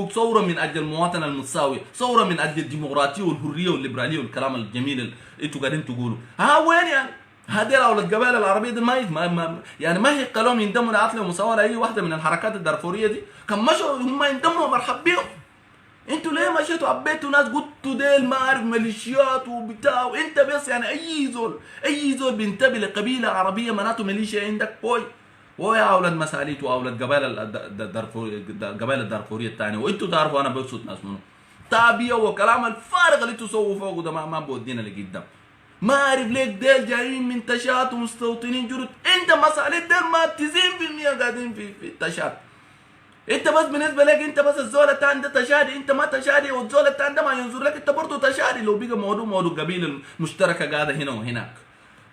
ثورة من أجل المواطنة المتساوية، ثورة من أجل الديمقراطية والحرية والليبرالية والكلام الجميل اللي انتوا قاعدين تقولوا. ها وين يعني؟ هذول أولاد القبائل العربية دي يعني ما هي قالوا يندموا لعقل ومساواة لأي واحدة من الحركات الدارفورية دي؟ كان مشوا هم يندموا مرحب بيهم. انتوا ليه مشيتوا عبيتوا ناس قلتوا ديل ما اعرف ميليشيات وبتاع، وانت بس يعني اي زول بينتمي لقبيله عربيه مناته ميليشيا عندك بوي. ويا اولاد مساليت واولاد قبائل الدارفوريه الثانيه، وانتوا تعرفوا انا بقصد ناس منو تعبيه وكلام الفارغ اللي تسووا فوقه ده ما بودينا لقدام. ما اعرف ليك ديل جايين من تشات ومستوطنين جرد، انت مساليت ديل ما 90% قاعدين في تشات. انت بس بالنسبه لك انت بس الزول الثاني ده تشادي، انت ما تشادي، والزول الثاني ده ما ينظر لك انت برضه تشادي. لو بقى موضوع قبيله مشتركه قاعده هنا وهناك.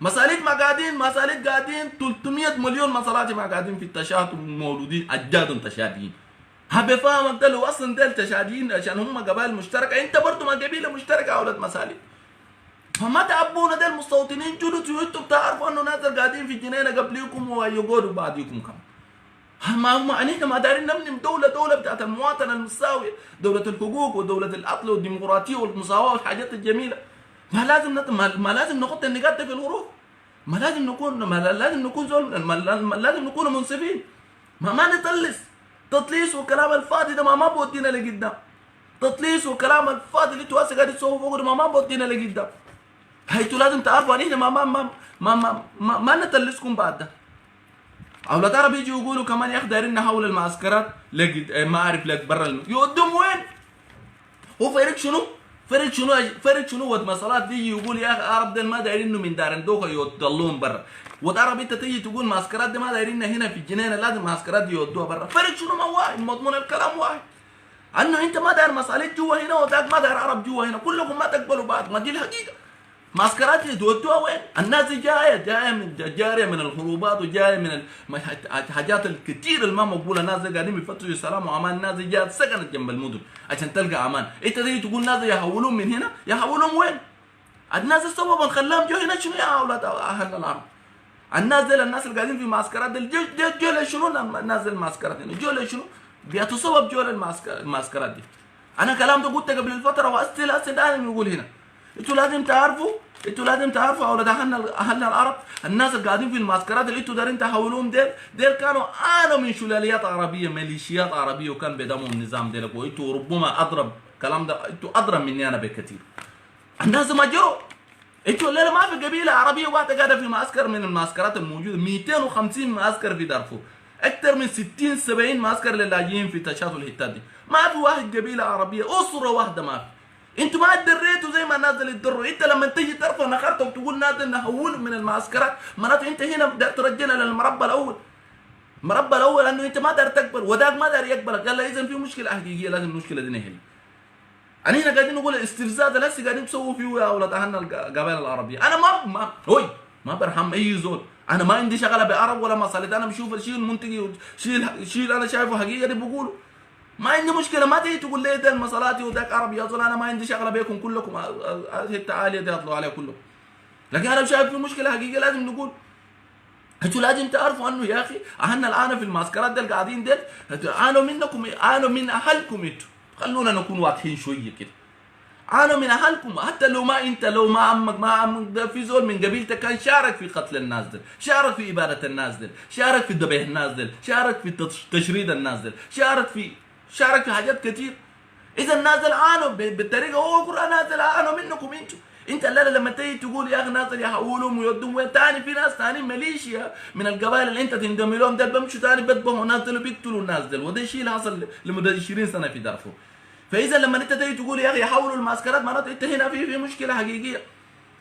مساليت ما قاعدين 300 مليون مسالات ما قاعدين في التشاد ومولودين اجدادهم تشاديين. بفهمك ده لو اصلا ده تشاديين عشان هم قبائل مشتركه، انت برضه ما قبيله مشتركه اولاد مساليت. فما تعبونا ده المستوطنين جدد، وانتم بتعرفوا انه ناس قاعدين في الجنينه قبليكم ويقعدوا بعديكم كم. احنا ما دارين نبني دولة بتاعت المواطنة المساوية، دولة الحقوق ودولة العدل والديمقراطية والمساواة والحاجات الجميلة. ما لازم نحط النقاط في الغروف. ما لازم نكون منصفين. ما نطلس تطليس والكلام الفاضي ده ما بودينا لقدام. تطليس والكلام الفاضي اللي انتوا هسه قاعدين تسووا فوق ده ما بودينا لقدام. انتوا لازم تعرفوا ان احنا ما نطلسكم بعد ده. اولاد عرب يجوا يقولوا كمان يا اخي دايرين نحول المعسكرات ما اعرف لك برا يودهم وين؟ هو فرق شنو ود مسارات دي يقول يا اخي عرب ده ما دايرينه من دار دوخه يودلهم برا، وتعرف انت تيجي تقول معسكرات دي ما دايرينها هنا في الجنينه لازم معسكرات دي يودوها برا. فرق شنو؟ ما واحد، مضمون الكلام واحد. انه انت ما داير مصالح جوا هنا وذاك ما داير عرب جوا هنا، كلكم ما تقبلوا بعض. ما دي الحقيقه. معسكرات يودوها وين؟ الناس جايه من الحروبات وجايه من الحاجات الكثير اللي ما مقبوله. الناس قاعدين يفتشوا سلام وامان، الناس جات سكنت جنب المدن عشان تلقى امان. انت تيجي تقول ناس يحولون من هنا، يحولون وين؟ الناس السبب اللي خلاهم جو هنا شنو يا اولاد اهل العرب؟ الناس اللي قاعدين في معسكرات جو شنو؟ الناس دي المعسكرات هنا جو شنو؟ بيعطوا سبب جو المعسكرات دي. انا كلام ده قلت قبل الفتره واستل انا بقول هنا. انتوا لازم تعرفوا اولاد اهلنا العرب، الناس اللي قاعدين في المعسكرات اللي انتوا دايرين تحولوهم ديل كانوا من شلاليات عربيه، ميليشيات عربيه، وكان بيدعموا النظام ديلك. وانتوا ربما اضرب كلام ده، انتوا اضرب مني انا بكثير. الناس ما جو. انتوا الليله ما في قبيله عربيه واحده قاعده في معسكر من المعسكرات الموجوده. 250 معسكر في دارفور، اكثر من 60-70 معسكر للاجئين في تشات والحتات دي. ما في واحد قبيله عربيه اسره واحده ما في. انتوا ما اتدريتوا زي ما نازل يتضروا. انت لما تيجي ترفع نخرتك وتقول نازل نحول من المعسكرات، معناته انت هنا بدأت ترجعنا للمربع الاول. المربع الاول انه انت ما دار تقبل وذاك ما دار يقبلك. قال اذا في مشكله حقيقيه لازم المشكله دي نحل. انا هنا قاعدين نقول الاستفزاز اللي هسه قاعدين تسووا فيه يا اولاد اهلنا القبائل العربيه. انا ما برحم اي زول. انا ما عندي شغله بعرب ولا مصالح. انا بشوف الشيء المنتجي شيء انا شايفه حقيقه دي بقوله. ما عندي مشكله. ما تيجي تقول لي ده المصالاتي وذاك عربي يا زول. انا ما عندي شغله بيكم كلكم، حته عاليه دي اطلعوا عليها كلكم. لكن انا شايف في مشكله حقيقيه لازم نقول. انتوا لازم تعرفوا انه يا اخي اهلنا الان في المعسكرات دي قاعدين ديل عانوا منكم، عانوا من اهلكم. انتوا خلونا نكون واضحين شويه كده. عانوا من اهلكم. حتى لو ما عمك ده في زول من قبيلتك كان شارك في قتل الناس دي، شارك في اباده الناس دي، شارك في ذبح الناس دي، شارك في تشريد الناس دي، شارك في حاجات كتير. اذا نازل عانوا بالطريقه اخرى، نازل عانوا منكم انتوا. انت الليله لما تيجي تقول يا اخي نازل يحولهم ويودوهم وين ثاني، في ناس ثاني ميليشيا من القبائل اللي انت تنضم لهم دول بمشوا ثاني بيذبحوا ناس دول وبيقتلوا الناس دول. وده الشيء اللي حصل لمده 20 سنه في دارفور. فاذا لما انت تيجي تقول يا اخي يحولوا المعسكرات، معناته انت هنا في مشكله حقيقيه.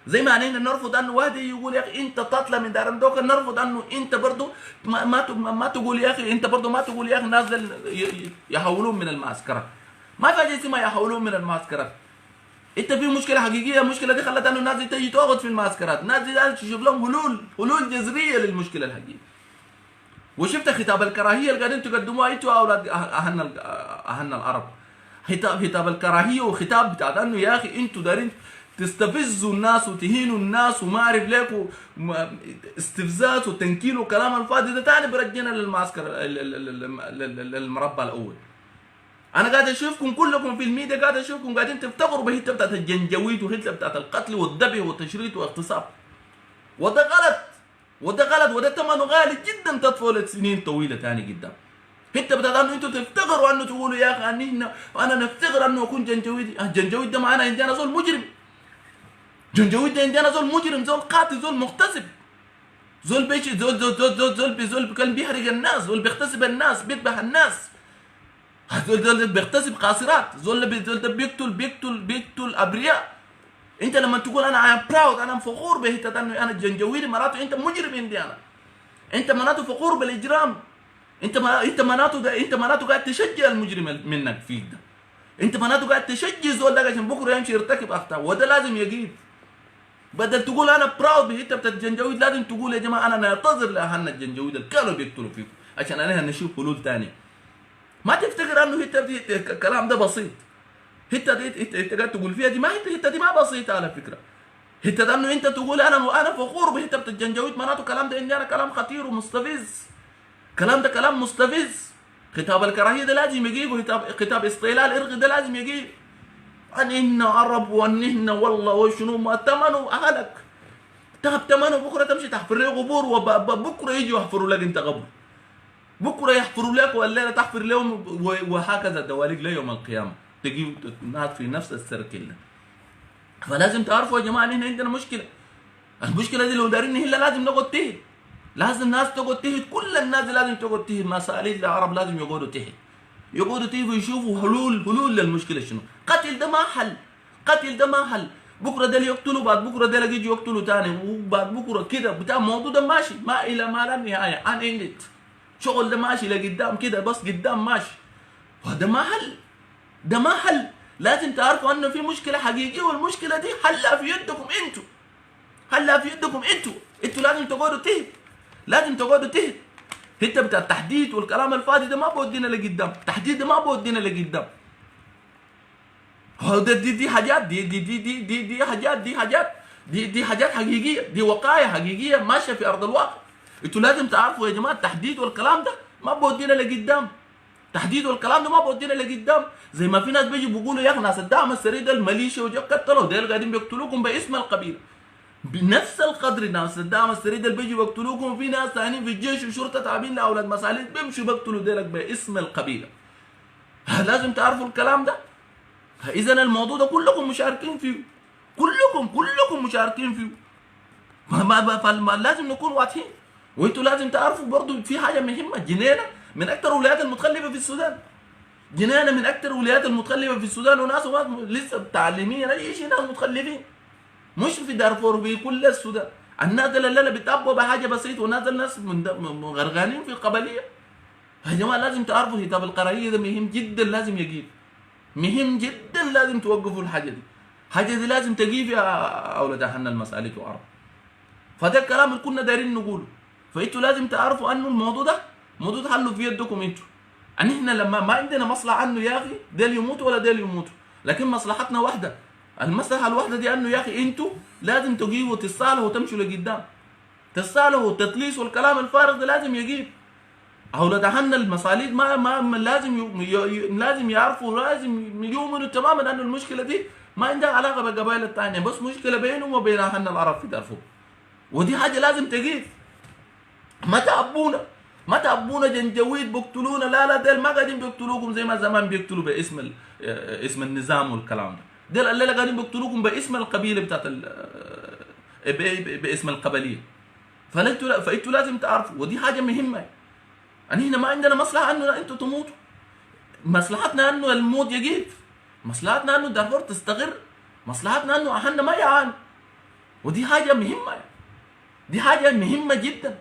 زي ما علينا نرفض انه واحد يقول يا اخي انت تطلع من دار دوكا، نرفض انه انت برضه ما تقول يا اخي، انت برضه ما تقول يا اخي نازل يحولون من المعسكرات. ما في حاجه اسمها يحولون من المعسكرات. انت في مشكله حقيقيه. المشكله دي خلت انه الناس تيجي تقعد في المعسكرات. الناس دي لازم تشوف لهم حلول جذريه للمشكله الحقيقيه. وشفت خطاب الكراهيه اللي قاعدين تقدموها انتوا اولاد اهلنا العرب. خطاب الكراهيه وخطاب بتاع انه يا اخي انتوا دارين تستفزوا الناس وتهينوا الناس وما اعرف ليكوا استفزاز وتنكيل وكلام الفاضي ده تاني برجعنا للمعسكر للمربع الاول. انا قاعد اشوفكم كلكم في الميديا، قاعد اشوفكم قاعدين تفتخروا بهته بتاعت الجنجويد وهته بتاعت القتل والذبح والتشريد واغتصاب، وده غلط، وده غلط، وده ثمنه غالي جدا تدفعوا لسنين طويله ثاني قدام. انت بتاع انه انتوا تفتخروا انه تقولوا يا اخي احنا انا نفتخر انه اكون جنجويدي. الجنجويد ده معانا عندنا زول مجرم، جنجويد ده عندنا زول مجرم، زول قاتل، زول مغتصب، زول بيجي زول كان بيحرق الناس، زول بيغتصب الناس، بيذبح الناس، زول بيغتصب قاصرات، زول ده بيقتل ابرياء. انت لما تقول انا ام براود، انا فخور بهتة انه انا جنجويدي، معناته انت مجرم عندي انا، انت معناته فخور بالاجرام، انت معناته قاعد تشجع المجرم منك فيك ده، انت معناته قاعد تشجع زول ده عشان بكره يمشي يرتكب اخطاء، وده لازم يجيب. بدل تقول انا براود بهته بتاعت الجنجويد، لازم تقول يا جماعه انا نعتذر لاهلنا الجنجويد اللي كانوا بيقتلوا فيكم عشان انا نشوف حلول ثانيه. ما تفتكر انه هته دي الكلام ده بسيط، هته دي انت قاعد تقول فيها دي، ما هته دي ما بسيطه على فكره. هته ده انه انت تقول انا فخور بهته بتاعت الجنجويد، معناته كلام ده عندي انا كلام خطير ومستفز، كلام ده كلام مستفز. خطاب الكراهيه ده لازم يجيب، خطاب استغلال ارغي ده لازم يجيب. أنهن عرب وأنهن والله وشنو ما ثمنه أهلك، تهب ثمنه بكرة تمشي تحفر له قبور، وبكرة يجوا يحفروا لك أنت قبر، بكرة يحفروا لك والليلة تحفر لهم، وهكذا دواليك ليوم القيامة تجيب ناس في نفس السيركل ده. فلازم تعرفوا يا جماعة إن إحنا عندنا مشكلة، المشكلة دي لو دارين نحلها لازم نقعد تهد، لازم ناس تقعد تهد، كل الناس لازم تقعد تهد، مساليد العرب لازم يقعدوا تهد، يقعدوا تيجوا يشوفوا حلول للمشكله شنو. قتل ده ما حل، قتل ده ما حل، بكره ده يقتلوا، بعد بكره ده يجي يقتلوا ثاني، وبعد بكره كده بتاع الموضوع ده ماشي ما الى ما لا نهايه، ان اندت شغل ده ماشي لقدام كده بس قدام ماشي، وهذا ما حل، ده ما حل. لازم تعرفوا انه في مشكله حقيقيه، والمشكله دي حلها في يدكم انتوا، حلها في يدكم انتوا لازم تقعدوا تهد، لازم تقعدوا تهد. انت بتاع التحديد والكلام الفاضي ده ما بودينا لقدام، التحديد ده ما بودينا لقدام. هو دي حاجات دي حاجات حقيقيه، دي وقايه حقيقيه ماشيه في ارض الواقع. انتوا لازم تعرفوا يا جماعه التحديد والكلام ده ما بودينا لقدام، التحديد والكلام ده ما بودينا لقدام. زي ما في ناس بيجوا بيقولوا يا اخي ناس الدعم السريع ده الميليشيا وجا قتلوا، ديل قاعدين بيقتلوكم باسم القبيله، بنفس القدر ناس الدعم السريع اللي بيجوا بيقتلوكم في ناس ثانيين في الجيش وشرطه تابعين لاولاد مساليد بيمشوا بيقتلوا ديلك باسم القبيله. لازم تعرفوا الكلام ده. اذا الموضوع ده كلكم مشاركين فيه، كلكم مشاركين فيه، لازم نكون واضحين. وانتوا لازم تعرفوا برضو في حاجه مهمه، جنينه من اكثر الولايات المتخلفه في السودان، جنينه من اكثر الولايات المتخلفه في السودان، وناس لسه تعليميا اي شيء ناس متخلفين، مش في دارفور، في كل السودان. الناس اللي بتعبوا بحاجه بسيطه، وناس الناس غرقانين في القبليه. يا جماعه لازم تعرفوا كتاب القرايه ده مهم جدا، لازم يجيب، مهم جدا، لازم توقفوا الحاجه دي، الحاجه دي لازم تجيب يا اولاد اهلنا المسالك وعرب. فده الكلام اللي كنا دايرين نقوله. فانتوا لازم تعرفوا انه الموضوع ده حله في يدكم انتوا، ان احنا لما ما عندنا مصلحه عنه يا اخي ديل يموتوا ولا ديل يموتوا، لكن مصلحتنا واحده، المصلحه الواحده دي انه يا اخي انتوا لازم تجيبوا تصالحوا وتمشوا لقدام، تصالحوا والتدليس والكلام الفارغ ده لازم يجيب. اولاد اهلنا المصاليد ما لازم يعرفوا، لازم يؤمنوا تماما ان المشكله دي ما عندها علاقه بالقبائل الثانيه، بس مشكله بينهم وبين اهلنا العرب في دارفور، ودي حاجه لازم تجيب. ما تأبونا جنجويد بيقتلونا، لا ديل ما قاعدين بيقتلوكم زي ما زمان بيقتلوا باسم اسم النظام والكلام ده، ديل الليله قاعدين بيقتلوكم باسم القبيله بتاعت باسم القبليه. فانتوا لازم تعرفوا، ودي حاجه مهمه، ان احنا ما عندنا مصلحه انه انتوا تموتوا، مصلحتنا انه الموت يجيب، مصلحتنا انه دارفور تستقر، مصلحتنا انه اهلنا ما يعانوا، ودي حاجه مهمه، دي حاجه مهمه جدا.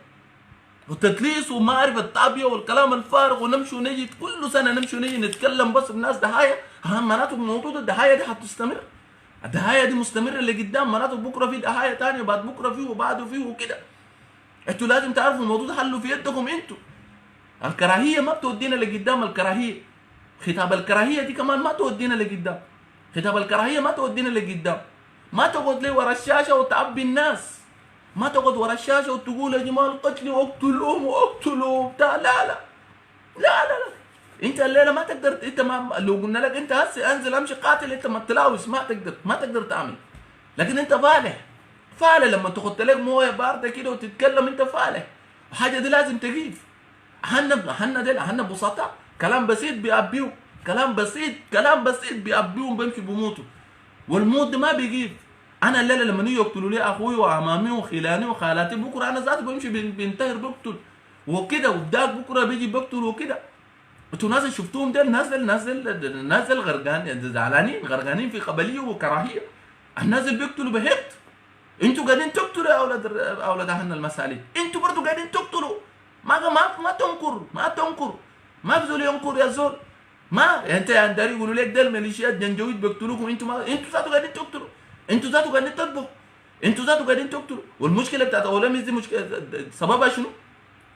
والتدليس ومعرفة التعبية والكلام الفارغ، ونمشي ونجي كل سنة نمشي ونجي نتكلم بس الناس ضحايا، معناته موضوع الضحايا دي حتستمر، الضحايا دي مستمرة لقدام، معناته بكرة في ضحايا تانية، بعد بكرة فيه وبعده فيه وكده. انتوا لازم تعرفوا الموضوع ده حله في يدكم انتوا. الكراهية ما بتودينا لقدام، الكراهية خطاب الكراهية دي كمان ما تودينا لقدام، خطاب الكراهية ما تودينا لقدام. ما تقعد لي ورا الشاشة وتعبي الناس، ما تقعد ورا الشاشه وتقول يا جماعه القتل واقتلوهم واقتلوا بتاع، لا لا لا لا لا انت الليله ما تقدر، انت ما لو قلنا لك انت هسه انزل امشي قاتل، انت ما تلاوس، ما تقدر تعمل. لكن انت فالح، فالح لما تخط لك مويه بارده كده وتتكلم انت فالح. الحاجه دي لازم تجيب. احنا ديل احنا بساطة، كلام بسيط بيعبيهم، كلام بسيط بيعبيهم، بيمشي بيموتوا. والموت ده ما بيجيب. انا الليله لما يجوا يقتلوا لي اخوي وامامي وخلاني وخالاتي، بكره انا ذاتي بمشي بينتهر بقتل وكده، وبداك بكره بيجي بقتل وكده. انتوا ناس شفتوهم ده، الناس غرقان زعلانين، غرقانين في قبليه وكراهيه. الناس اللي بيقتلوا بهبت. انتوا قاعدين تقتلوا يا اولاد اهلنا المسالين، انتوا برضو قاعدين تقتلوا. ما تنكر، ما في زول ينكر يا زول. ما انت يا داري يقولوا لك ده الميليشيات جنجويد بيقتلوكم، انتوا ما انتوا ذاتوا قاعدين تقتلوا، انتوا ذاتوا قاعدين تطبخوا، انتوا ذاتوا قاعدين تقتلوا. والمشكله بتاعت اولاميس دي مشكله سببها شنو؟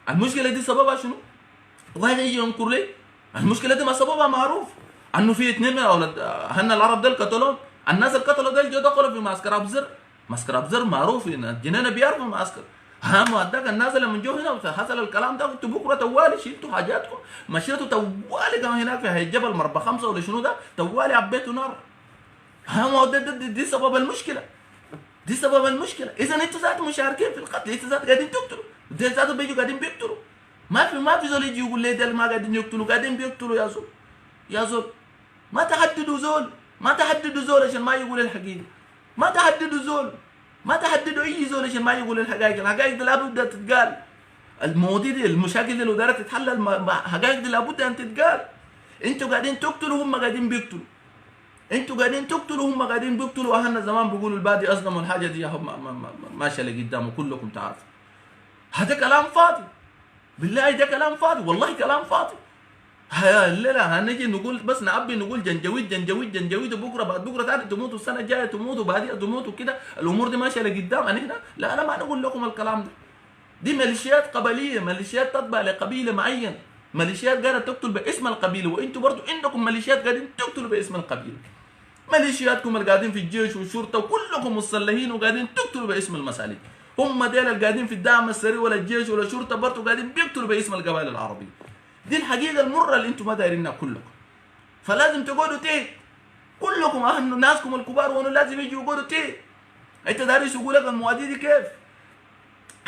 المشكله دي سببها شنو؟ واحد يجي ينكر لي المشكله دي ما سببها معروف، انه في اثنين من اولاد اهلنا العرب دول قتلوهم. الناس اللي قتلوا دول جو دخلوا في معسكر ابزر. معسكر ابزر معروف ان الجنينه بيعرفوا معسكر. ما اداك الناس لما جو هنا حصل الكلام ده، انتوا بكره توالي شلتوا حاجاتكم، مشيتوا توالي كمان هناك في هاي الجبل مربع 5 ولا شنو ده، توالي عبيتوا نار. ما دي سبب المشكله، دي سبب المشكله. اذا انتوا ذاتوا مشاركين في القتل، انتوا ذاتوا قاعدين تقتلوا، دي ذاتوا بيجوا قاعدين بيقتلوا. ما في زول يجي يقول لي ده ما قاعدين يقتلوا، قاعدين بيقتلوا يا زول. يا زول ما تحددوا زول، ما تحددوا زول عشان ما يقول الحقيقه، ما تحددوا زول، ما تحددوا اي زول عشان ما يقول الحقائق. الحقائق دي لابد تتقال. المواضيع دي، المشاكل دي لو دارت تتحل، الحقائق دي لابد ان تتقال. انتوا قاعدين تقتلوا، هم قاعدين بيقتلوا. انتوا قاعدين تقتلوا، هم قاعدين بيقتلوا. اهلنا زمان بيقولوا البادي اصدموا الحاجه دي هم ماشيه لقدام كلكم تعرفوا. هذا كلام فاضي، بالله ده كلام فاضي، والله كلام فاضي. الليله هنجي نقول بس نعبي نقول جنجويد وبكره بعد بكره ثاني تموتوا، السنه الجايه تموتوا، بعدين تموتوا كده، الامور دي ماشيه لقدام. احنا لا، انا ما نقول لكم الكلام ده. دي ميليشيات قبليه، ميليشيات تتبع لقبيله معين، ميليشيات قاعده تقتل باسم القبيله، وانتم برضو عندكم ميليشيات قاعدين تقتلوا باسم القبيله. ميليشياتكم اللي قاعدين في الجيش والشرطه وكلكم مسلحين وقاعدين تقتلوا باسم المسالك. هم ديل اللي قاعدين في الدعم السري ولا الجيش ولا الشرطه برضو قاعدين بيقتلوا باسم القبائل العربيه. دي الحقيقه المره اللي انتم ما دايرينها كلكم. فلازم تقعدوا تي كلكم، ناسكم الكبار وانه لازم يجوا يقعدوا تي. انت داري يقول لك المواضيع دي كيف؟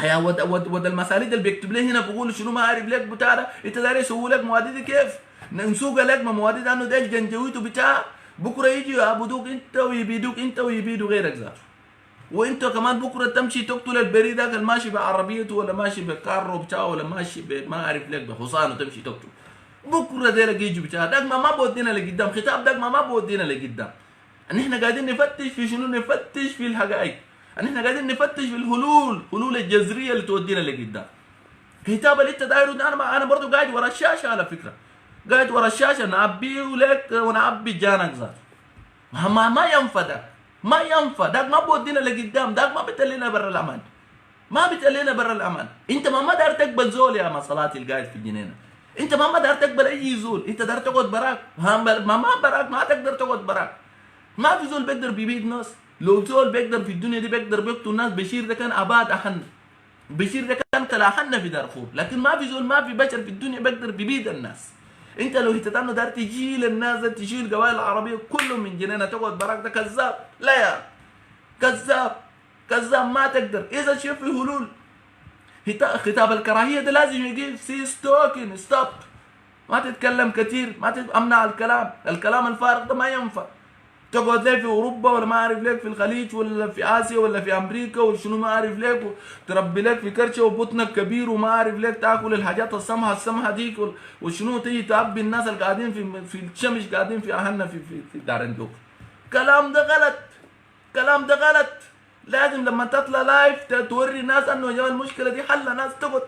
يا ود المساليد اللي بيكتب لي هنا بقول شنو ما عارف لك بتاع ده، انت داري يسوي لك مواضيع دي كيف؟ نسوق لك مواضيع انه ده الجنجويت وبتاع، بكره يجي يعبدوك انت ويبيدوك انت ويبيدوا غيرك ذاته. وانت كمان بكره تمشي تقتل البريد ذاك اللي ماشي بعربيته ولا ماشي بكارو بتاعه ولا ماشي ما اعرف لك بحصانه تمشي تقتل. بكره ديلك يجي بتاع داك ما بودينا لقدام، خطاب داك ما بودينا لقدام. ان احنا قاعدين نفتش في شنو؟ نفتش في الحقائق. ان احنا قاعدين نفتش في الحلول الجذريه اللي تودينا لقدام. الكتاب اللي انت دايره ده، انا برضه قاعد ورا الشاشه على فكره، قاعد ورا الشاشه نعبيه لك ونعبي جانك ذاته. ما ينفع ده، ما ينفع داك، ما بودينا لقدام، داك ما بتلينا برا الامان، ما بتلينا برا الامان. انت ما دار تقبل زول يا مصلاتي القاعد في الجنينه، انت ما دار تقبل اي زول، انت دار تقعد براك. ما براك، ما تقدر تقعد براك. ما في زول بيقدر بيبيد ناس. لو زول بيقدر في الدنيا دي بيقدر بيقتل ناس، بشير ده كان اباد احن، بشير ده كان كلاحنا في دارفور. لكن ما في زول، ما في بشر في الدنيا بيقدر بيبيد الناس. انت لو هتتانو دار تجيل الناس، تشيل القبائل العربيه كلهم من جنينه تقعد براك، ده كذاب. لا يا كذاب، كذاب، ما تقدر. اذا شوف في حلول. خطاب الكراهيه ده لازم يجي سي ستوكن ستوب. ما تتكلم كثير، ما امنع الكلام الفارغ ده ما ينفع. تقعد ليه في اوروبا ولا ما اعرف ليك في الخليج ولا في اسيا ولا في امريكا وشنو ما اعرف ليك، تربي لك في كرشه وبطنك كبير وما اعرف ليك، تاكل الحاجات السمحه ديك وشنو، تيجي تعبي الناس اللي قاعدين في الشمس، قاعدين في اهلنا في دار الجوف. كلام ده غلط، كلام ده غلط. لازم لما تطلع لايف توري الناس انه يا المشكله دي حل، ناس تقعد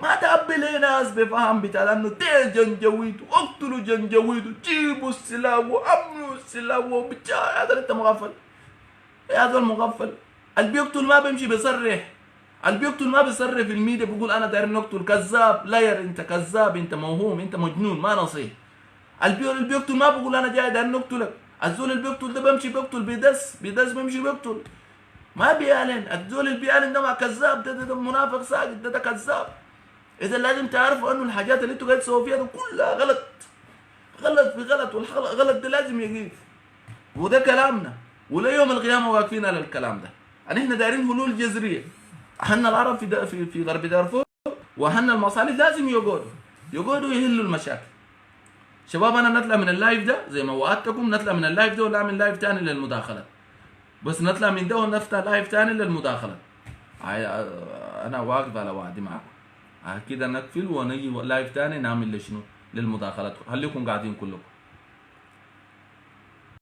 ما تعبي لي ناس بفهم بتاع انه ده جنجويد واقتلوا جنجويد وجيبوا السلاح وامنوا السلاح وبتاع. هذا انت مغفل، هذا المغفل. اللي بيقتل ما بيمشي بيصرح، اللي بيقتل ما بيصرح في الميديا بيقول انا داير نقتل. كذاب، لاير، انت كذاب، انت موهوم، انت مجنون، ما نصيح. اللي بيقتل ما بيقول انا جاي داير نقتلك. الزول اللي بيقتل ده بيمشي بيقتل بيدس بيمشي بيقتل، ما بيعلن. الزول اللي بيعلن ده ما كذاب، ده منافق ساكت، ده كذاب. اذا لازم تعرفوا انه الحاجات اللي انتوا قاعدين تسووا فيها دي كلها غلط. غلط في غلط، والغلط ده لازم يقيف. وده كلامنا، ولا يوم القيامه واقفين على الكلام ده. احنا دايرين حلول جذريه. اهلنا العرب في غرب دارفور واهلنا المصالح لازم يقعدوا يحلوا المشاكل. شباب انا نطلع من اللايف ده زي ما وعدتكم، نطلع من اللايف ده ونعمل لايف تاني للمداخلات. بس نطلع من ده ونفتح لايف تاني للمداخلات. انا واقف على وعدي معكم. كده نقفل ونجي لايف تاني نعمل لشنو؟ للمداخلات. خليكم قاعدين كلكم.